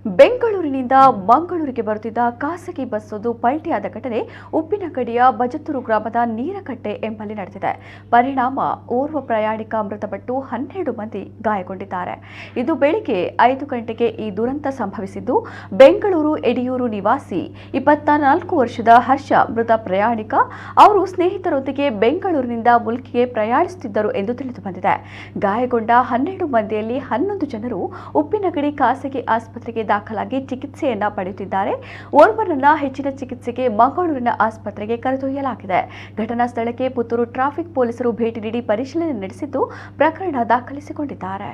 ಬೆಂಗಳೂರಿನಿಂದ ಮಂಗಳೂರಿಗೆ ಬರುತ್ತಿದ್ದ ಖಾಸಗಿ ಬಸ್ಸೊಂದು ಪಲ್ಟಿಯಾದ ಘಟನೆ ಉಪ್ಪಿನಗಡಿಯ ಬಜತ್ತೂರು ಗ್ರಾಮದ ನೀರಕಟ್ಟೆ ಎಂಬಲ್ಲಿ ನಡೆದಿದೆ. ಪರಿಣಾಮ ಓರ್ವ ಪ್ರಯಾಣಿಕ ಮೃತಪಟ್ಟು 12 ಮಂದಿ ಗಾಯಗೊಂಡಿದ್ದಾರೆ. ಇದು ಬೆಳಿಗ್ಗೆ 5 ಗಂಟೆಗೆ ಈ ದುರಂತ ಸಂಭವಿಸಿದ್ದು, ಬೆಂಗಳೂರು ಎಡಿಯೂರು ನಿವಾಸಿ 24 ವರ್ಷದ ಹರ್ಷ ಮೃತ ಪ್ರಯಾಣಿಕ. ಅವರು ಸ್ನೇಹಿತರೊಂದಿಗೆ ಬೆಂಗಳೂರಿನಿಂದ ಮುಲ್ಕಿಗೆ ಪ್ರಯಾಣಿಸುತ್ತಿದ್ದರು ಎಂದು ತಿಳಿದುಬಂದಿದೆ. ಗಾಯಗೊಂಡ 12 ಮಂದಿಯಲ್ಲಿ 11 ಜನರು ಉಪ್ಪಿನಗಡಿ ಖಾಸಗಿ ಆಸ್ಪತ್ರೆಗೆ ದಾಖಲಾಗಿ ಚಿಕಿತ್ಸೆಯನ್ನ ಪಡೆಯುತ್ತಿದ್ದಾರೆ. ಓರ್ವರನ್ನ ಹೆಚ್ಚಿನ ಚಿಕಿತ್ಸೆಗೆ ಮಂಗಳೂರಿನ ಆಸ್ಪತ್ರೆಗೆ ಕರೆದೊಯ್ಯಲಾಗಿದೆ. ಘಟನಾ ಸ್ಥಳಕ್ಕೆ ಪುತ್ತೂರು ಟ್ರಾಫಿಕ್ ಪೊಲೀಸರು ಭೇಟಿ ನೀಡಿ ಪರಿಶೀಲನೆ ನಡೆಸಿದ್ದು, ಪ್ರಕರಣ ದಾಖಲಿಸಿಕೊಂಡಿದ್ದಾರೆ.